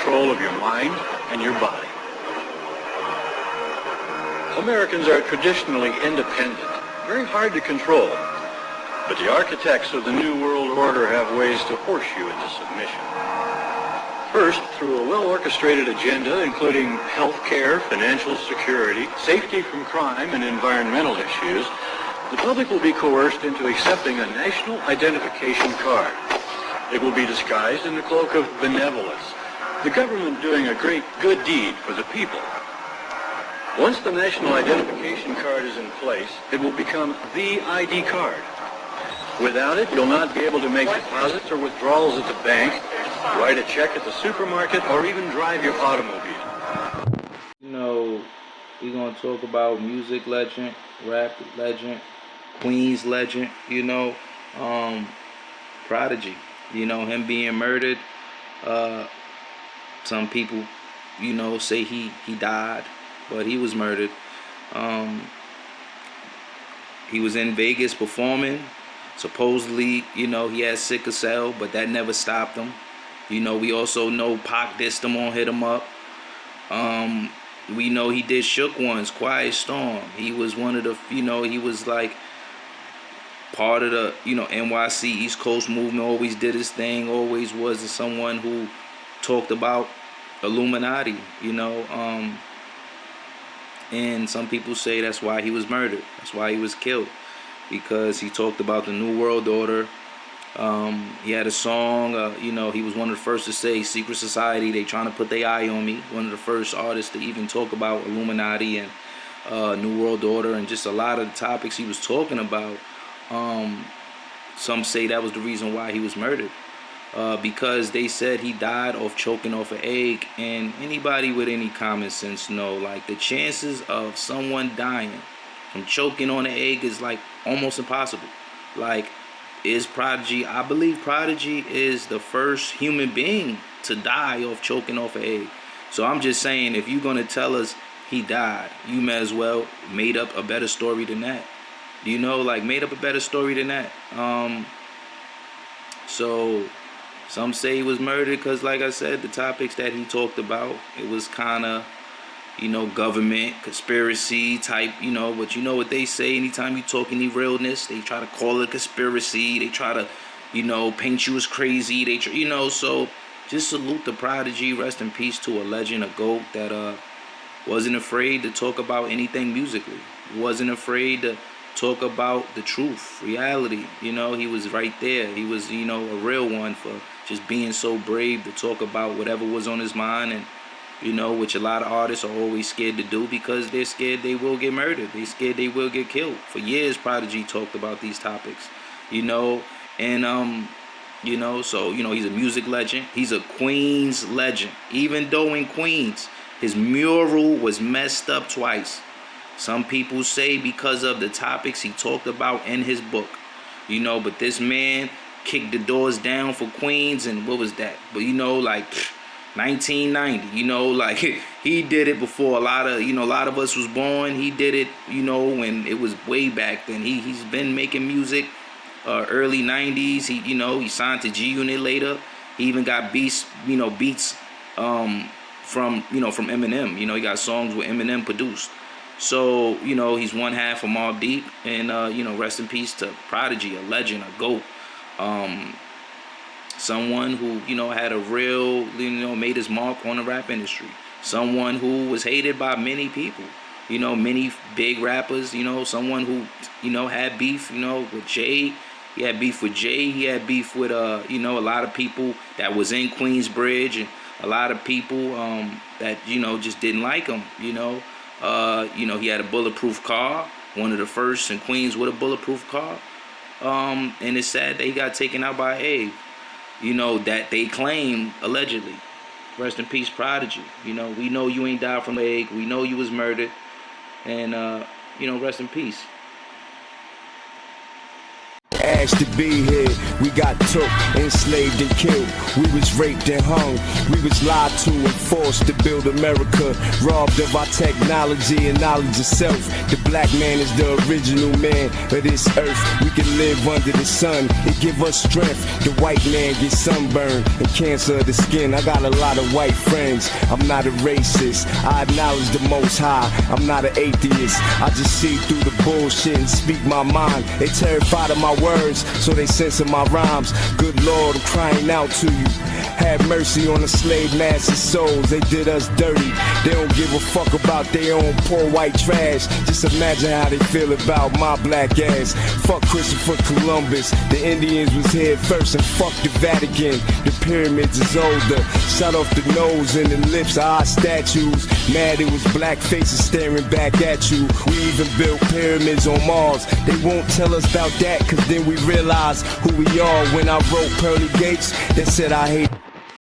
control of your mind and your body. Americans are traditionally independent, very hard to control. But the architects of the New World Order have ways to force you into submission. First, through a well-orchestrated agenda including health care, financial security, safety from crime, and environmental issues, the public will be coerced into accepting a national identification card. It will be disguised in the cloak of benevolence, the government doing a great good deed for the people. Once the national identification card is in place, it will become the ID card. Without it, you'll not be able to make deposits or withdrawals at the bank, write a check at the supermarket, or even drive your automobile. You know, we're going to talk about music legend, rap legend, Queens legend, Prodigy. Him being murdered. Some people, say he died, but he was murdered. He was in Vegas performing. Supposedly, he had sickle cell, but that never stopped him. We also know Pac dissed him on Hit 'Em Up. We know he did Shook Ones, Quiet Storm. He was one of the, he was like part of the, NYC East Coast movement, always did his thing, always was someone who talked about Illuminati, and some people say that's why he was murdered. That's why he was killed. Because he talked about the New World Order. He had a song, he was one of the first to say, Secret Society, they trying to put their eye on me. One of the first artists to even talk about Illuminati and New World Order and just a lot of the topics he was talking about. Some say that was the reason why he was murdered. Because they said he died of choking off an egg. And anybody with any common sense know, like, the chances of someone dying from choking on an egg is like almost impossible. Like, is Prodigy, I believe Prodigy is the first human being to die of choking off an egg. So I'm just saying, if you're gonna tell us he died, you may as well made up a better story than that. Made up a better story than that. So some say he was murdered because, like I said, the topics that he talked about, it was kind of, government, conspiracy type, but you know what they say, anytime you talk any realness, they try to call it a conspiracy, they try to, paint you as crazy, so just salute the Prodigy, rest in peace to a legend, a GOAT that wasn't afraid to talk about anything musically, wasn't afraid to talk about the truth, reality, he was right there, he was, a real one for just being so brave to talk about whatever was on his mind, and which a lot of artists are always scared to do because they're scared they will get murdered. They're scared they will get killed. For years, Prodigy talked about these topics, and, so, he's a music legend. He's a Queens legend. Even though in Queens, his mural was messed up twice. Some people say because of the topics he talked about in his book, but this man kicked the doors down for Queens, and what was that? But, 1990, he did it before a lot of us was born. He did it, when it was way back then. He's been making music early 90s. He signed to G Unit later. He even got beats from Eminem. He got songs with Eminem produced. So, he's one half of Mobb Deep, and rest in peace to Prodigy, a legend, a GOAT. Someone who, had a real, made his mark on the rap industry. Someone who was hated by many people, many big rappers, someone who, had beef, with Jay. He had beef with Jay. He had beef with, a lot of people that was in Queensbridge, and a lot of people that, just didn't like him, he had a bulletproof car, one of the first in Queens with a bulletproof car. And it's sad that he got taken out by Abe. That they claim, allegedly. Rest in peace, Prodigy. We know you ain't died from the egg. We know you was murdered. And, rest in peace. asked to be here. We got took, enslaved and killed. We was raped and hung. We was lied to and forced to build America. Robbed of our technology and knowledge of self. The black man is the original man of this earth. We can live under the sun, it give us strength. The white man gets sunburned and cancer of the skin. I got a lot of white friends, I'm not a racist. I acknowledge the Most High, I'm not an atheist. I just see through the bullshit and speak my mind. They terrified of my words, so they censor my rhymes. Good Lord, I'm crying out to you. Have mercy on the slave master's souls, they did us dirty. They don't give a fuck about their own poor white trash. Just imagine how they feel about my black ass. Fuck Christopher Columbus, the Indians was here first, and fuck the Vatican. The pyramids is older. Shut off the nose and the lips of our statues. Mad it was black faces staring back at you. We even built pyramids on Mars. They won't tell us about that, cause then we realize who we are. When I wrote Pearly Gates, they said I hate